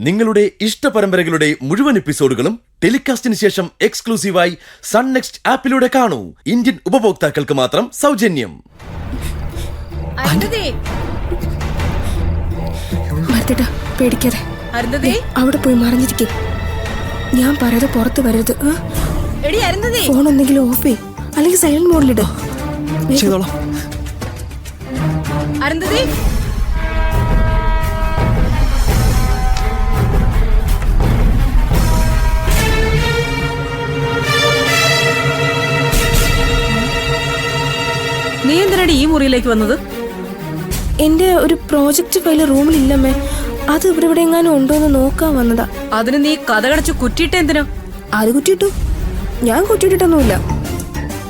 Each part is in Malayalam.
നിങ്ങളുടെ ഇഷ്ട പരമ്പരകളുടെ മുഴുവൻ എപ്പിസോഡുകളും ടെലികാസ്റ്റിന് ശേഷം എക്സ്ക്ലൂസീവായി സൺ നെക്സ്റ്റ് ആപ്പിലൂടെ കാണൂ. ഇന്ത്യൻ ഉപഭോക്താക്കൾക്ക് മാത്രം സൗജന്യം. പേടിക്കാതെ അവിടെ പോയി മറിഞ്ഞിരിക്കേ. ഞാൻ പറയാതെ പുറത്ത് വരരുത്. ഫോൺ എന്തെങ്കിലും ഓഫ് ചെയ്, അല്ലെങ്കിൽ സൈലന്റ് മോഡിലിട്. നീ എന്തിനാണ് ഈ മുറിയിലേക്ക് വന്നത്? എന്റെ ഒരു പ്രോജക്റ്റ് ഫയൽ റൂമിലില്ലമ്മേ. അത് ഇവിടെ ഇവിടെ എങ്ങാനും ഉണ്ടോ എന്ന് നോക്കാൻ വന്നതാ. അതിന് നീ കഥ കടച്ചു കുറ്റിയിട്ട എന്തിനാ? അത് കുറ്റിയിട്ടു. ഞാൻ കുറ്റിയിട്ടൊന്നുമില്ല.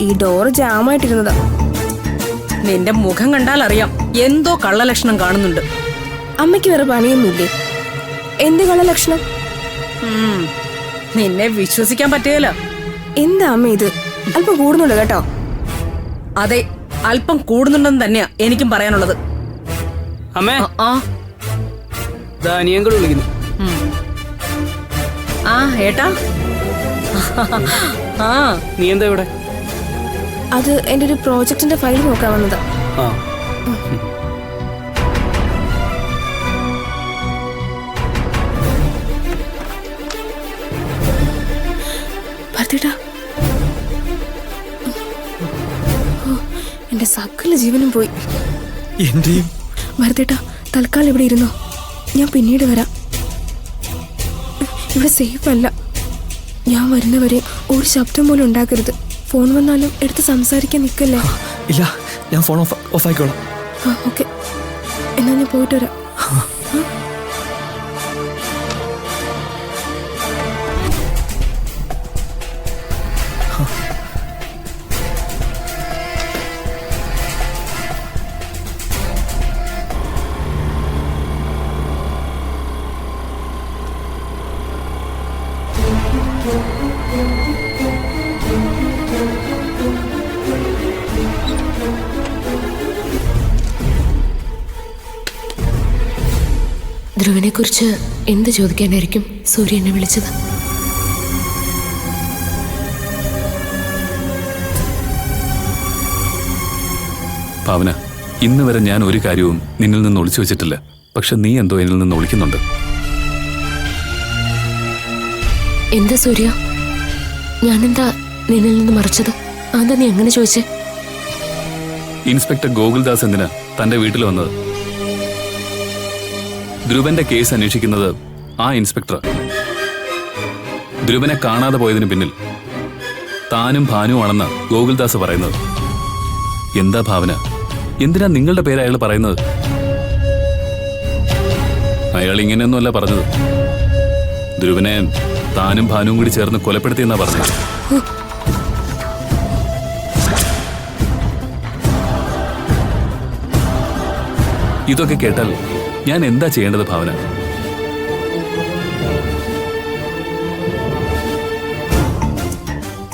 ഈ ഡോറ് ജാമായിട്ടിരുന്നതാ. നിന്റെ മുഖം കണ്ടാൽ അറിയാം എന്തോ കള്ളലക്ഷണം കാണുന്നുണ്ട്. അമ്മയ്ക്ക് വേറെ പണിയൊന്നുമില്ലേ? എന്ത് കള്ളലക്ഷണം? നിന്നെ വിശ്വസിക്കാൻ പറ്റുകയില്ല. എന്താ അമ്മ ഇത്? അല്പം കൂടുന്നുണ്ട് കേട്ടോ. അതെ, അല്പം കൂടുന്നുണ്ടെന്ന് തന്നെയാ എനിക്കും പറയാനുള്ളത്. അമ്മേ, വിളിക്കുന്നു. ആ ഏട്ടാ, നീ എന്താ ഇവിടെ? അത് എന്റെ ഒരു പ്രോജക്റ്റിന്റെ ഫയൽ നോക്കാൻ വന്നതാ. ഭർത്തേട്ടാ, എന്റെ സകല ജീവനും പോയി. എന്റെയും. ഭരതേട്ടാ, തൽക്കാലം ഇവിടെ ഇരുന്നോ, ഞാൻ പിന്നീട് വരാം. ഇവിടെ സേഫ് അല്ല. ഞാൻ വരുന്നവരെ ഒരു ശബ്ദം പോലും ഉണ്ടാക്കരുത്. ഫോൺ വന്നാലും എടുത്ത് സംസാരിക്കാൻ നിൽക്കല്ലേ. ഇല്ല, ഞാൻ ഫോൺ ഓഫ് ആയിക്കോളാം. ഓക്കെ, എന്നാ ഞാൻ പോയിട്ട് വരാം. ധ്രുവനെ കുറിച്ച് എന്ത് ചോദിക്കാനായിരിക്കും സൂര്യ എന്നെ വിളിച്ചത്? ഭാവന, ഇന്ന് വരെ ഞാൻ ഒരു കാര്യവും നിന്നിൽ നിന്ന് ഒളിച്ചു വെച്ചിട്ടില്ല. പക്ഷെ നീ എന്തോ എന്നിൽ നിന്ന് ഒളിക്കുന്നുണ്ട്. എന്താ സൂര്യ? ഞാനെന്താ നിന്നിൽ നിന്ന് മറിച്ചത്? അതെന്താ നീ അങ്ങനെ ചോദിച്ചേ? ഇൻസ്പെക്ടർ ഗോകുൽദാസ് എന്തിനാ തന്റെ വീട്ടിൽ വന്നത്? ധ്രുവന്റെ കേസ് അന്വേഷിക്കുന്നത് ആ ഇൻസ്പെക്ടർ. ധ്രുവനെ കാണാതെ പോയതിന് പിന്നിൽ താനും ഭാനുവാണെന്ന് ഗോകുൽദാസ് പറയുന്നത്. എന്താ ഭാവന, എന്തിനാ നിങ്ങളുടെ പേര് അയാൾ പറയുന്നത്? അയാൾ ഇങ്ങനെയൊന്നുമല്ല പറഞ്ഞത്. ധ്രുവനെ താനും ഭാനുവും കൂടി ചേർന്ന് കൊലപ്പെടുത്തിയെന്നാ പറഞ്ഞത്. ഇതൊക്കെ കേട്ടാൽ ഞാൻ എന്താ ചെയ്യേണ്ടത് ഭാവന?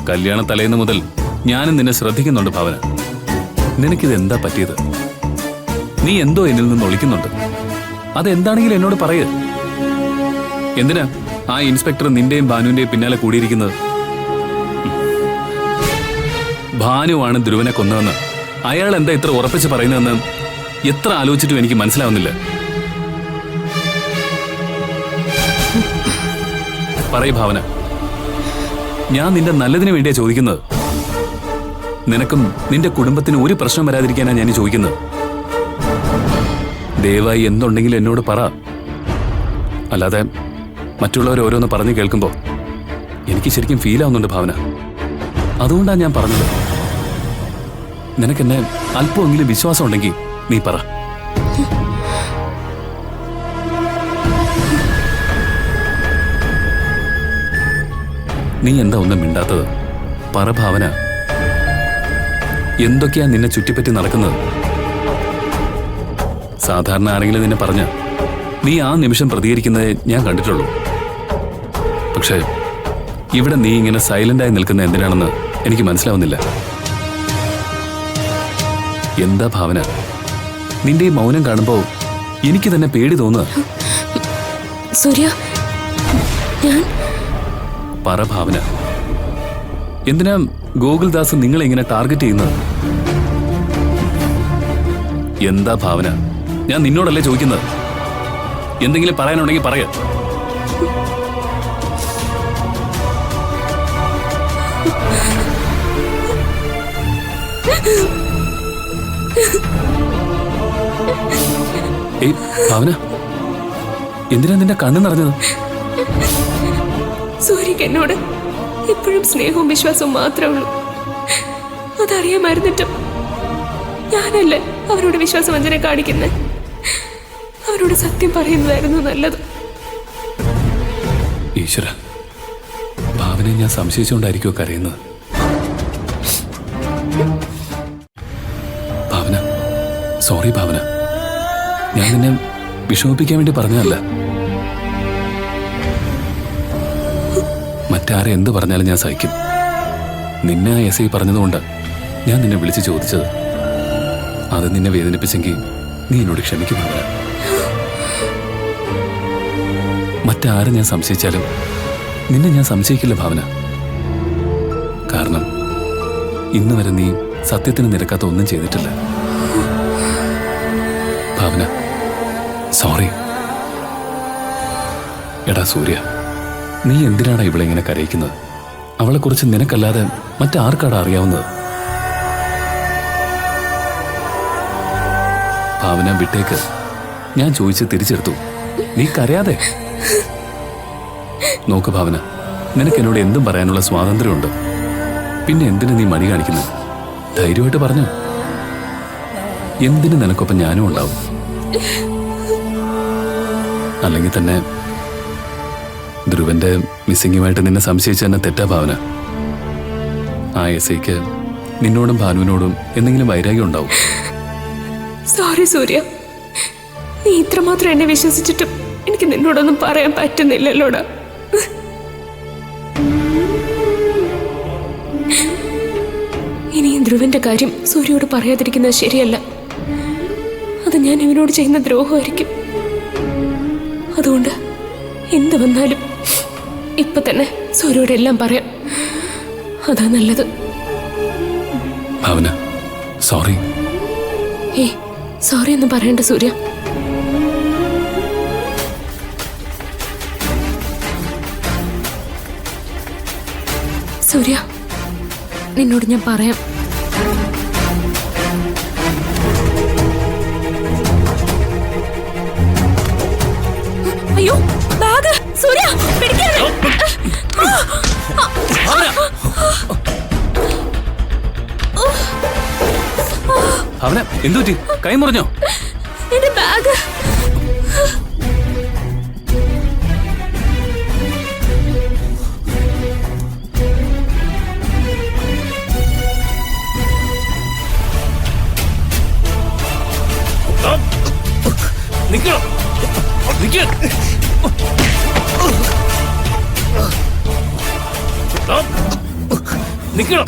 കല്യാണ തലേന്ന് മുതൽ ഞാനും നിന്നെ ശ്രദ്ധിക്കുന്നുണ്ട് ഭാവന. നിനക്കിത് എന്താ പറ്റിയത്? നീ എന്തോ എന്നിൽ നിന്ന് ഒളിക്കുന്നുണ്ട്. അതെന്താണെങ്കിലും എന്നോട് പറയ്. എന്തിനാ ആ ഇൻസ്പെക്ടർ നിന്റെയും ഭാനുവിന്റെയും പിന്നാലെ കൂടിയിരിക്കുന്നത്? ഭാനുവാണ് ധ്രുവനെ കൊന്നതെന്ന് അയാൾ എന്താ ഇത്ര ഉറപ്പിച്ച് പറയുന്നതെന്ന് എത്ര ആലോചിച്ചിട്ടും എനിക്ക് മനസ്സിലാവുന്നില്ല. പറയ് ഭാവന, ഞാൻ നിന്റെ നല്ലതിന് വേണ്ടിയാ ചോദിക്കുന്നത്. നിനക്കും നിന്റെ കുടുംബത്തിന് ഒരു പ്രശ്നം വരാതിരിക്കാനാ ഞാൻ ചോദിക്കുന്നത്. ദയവായി എന്തുണ്ടെങ്കിലും എന്നോട് പറ. അല്ലാതെ മറ്റുള്ളവർ ഓരോന്ന് പറഞ്ഞു കേൾക്കുമ്പോൾ എനിക്ക് ശരിക്കും ഫീൽ ആവുന്നുണ്ട് ഭാവന. അതുകൊണ്ടാണ് ഞാൻ പറഞ്ഞത്. നിനക്കെന്നെ അല്പമെങ്കിലും വിശ്വാസം ഉണ്ടെങ്കിൽ നീ പറ. നീ എന്താ ഒന്നും മിണ്ടാത്തത്? പറ ഭാവന, എന്തൊക്കെയാ നിന്നെ ചുറ്റിപ്പറ്റി നടക്കുന്നത്? സാധാരണ ആരെങ്കിലും നിന്നെ പറഞ്ഞ നീ ആ നിമിഷം പ്രതികരിക്കുന്നതേ ഞാൻ കണ്ടിട്ടുള്ളൂ. പക്ഷേ ഇവിടെ നീ ഇങ്ങനെ സൈലന്റായി നിൽക്കുന്ന എന്തിനാണെന്ന് എനിക്ക് മനസ്സിലാവുന്നില്ല. എന്താ ഭാവന, നിന്റെ ഈ മൗനം കാണുമ്പോൾ എനിക്ക് തന്നെ പേടി തോന്നുക. സൂര്യ, ഞാൻ പറ ഭാവന, എന്തിനാ ഗോകുൽദാസ് നിങ്ങളെ ഇങ്ങനെ ടാർഗറ്റ് ചെയ്യുന്നത്? എന്താ ഭാവന? ഞാൻ നിന്നോടല്ലേ ചോദിക്കുന്നത്. എന്തെങ്കിലും പറയാനുണ്ടെങ്കിൽ പറയ. ഏയ് ഭാവന, എന്തിനാ നിന്റെ കണ്ണു നിറഞ്ഞത്? സൂര്യക്ക് എന്നോട് എപ്പോഴും സ്നേഹവും വിശ്വാസവും മാത്രമേ ഉള്ളൂ. അതറിയാമായിരുന്നിട്ടും ഞാനല്ലേ അവരോട് വിശ്വാസവഞ്ചന കാണിക്കുന്നത്. അവരോട് സത്യം പറയുന്നതായിരുന്നു നല്ലത്. ഈശ്വര, ഭാവനെ ഞാൻ സംശയിച്ചുകൊണ്ടായിരിക്കുമോ കരയുന്നത്? ഭാവന, സോറി ഭാവന, ഞാൻ നിന്നെ വിഷമിപ്പിക്കാൻ വേണ്ടി പറഞ്ഞതല്ല. മറ്റാരെ എന്ത് പറഞ്ഞാലും ഞാൻ സഹിക്കും. നിന്നെ ആ എസ് ഐ പറഞ്ഞതുകൊണ്ട് ഞാൻ നിന്നെ വിളിച്ച് ചോദിച്ചത്. അത് നിന്നെ വേദനിപ്പിച്ചെങ്കിൽ നീ എന്നോട് ക്ഷമിക്കും ഭാവന. മറ്റാരും ഞാൻ സംശയിച്ചാലും നിന്നെ ഞാൻ സംശയിക്കില്ല ഭാവന. കാരണം ഇന്ന് വരെ നീ സത്യത്തിന് നിരക്കാത്ത ഒന്നും ചെയ്തിട്ടില്ല ഭാവന. സോറി. എടാ സൂര്യ, നീ എന്തിനാടാ ഇവളെ ഇങ്ങനെ കരയിക്കുന്നത്? അവളെക്കുറിച്ച് നിനക്കല്ലാതെ മറ്റാർക്കാടാ അറിയാവുന്നത്? ഭാവന വിട്ടേക്ക്. ഞാൻ ചോദിച്ച് തിരിച്ചെടുത്തു. നീ കരയാതെ. നോക്ക് ഭാവന, നിനക്ക് എന്നോട് എന്തും പറയാനുള്ള സ്വാതന്ത്ര്യമുണ്ട്. പിന്നെ എന്തിനു നീ മടി കാണിക്കുന്നത്? ധൈര്യമായിട്ട് പറഞ്ഞു. എന്തിനു നിനക്കൊപ്പം ഞാനും ഉണ്ടാവും. അല്ലെങ്കിൽ തന്നെ ധ്രുവന്റെ മിസ്സിങ്ങുമായിട്ട് നിന്നെ സംശയിച്ച തന്നെ തെറ്റാ ഭാവന. ആ എസ് ഐക്ക് നിന്നോടും ഭാനുവിനോടും എന്തെങ്കിലും വൈരാഗ്യം ഉണ്ടാവും. സോറി സൂര്യ, നീ ഇത്രമാത്രം എന്നെ വിശ്വസിച്ചിട്ടും എനിക്ക് നിന്നോടൊന്നും പറയാൻ പറ്റുന്നില്ലല്ലോടാ. ഇനിയും ധ്രുവന്റെ കാര്യം സൂര്യയോട് പറയാതിരിക്കുന്നത് ശരിയല്ല. അത് ഞാൻ ഇവനോട് ചെയ്യുന്ന ദ്രോഹമായിരിക്കും. അതുകൊണ്ട് എന്ത് വന്നാലും ഇപ്പൊ തന്നെ സൂര്യയോടെല്ലാം പറയാം. അതാ നല്ലത്. ഭാവന, സോറി. സോറി ഒന്നും പറയണ്ട സൂര്യ. സൂര്യ, നിന്നോട് ഞാൻ പറയാം. അയ്യോ, ബാഗ്! സൂര്യ, പിടിക്കാതെ! ഭാവന, എന്തു പറ്റി? കൈ മുറിഞ്ഞോ? എന്റെ ബാഗ്! നിക്കോ, നിക്കോ. നിക്കോ.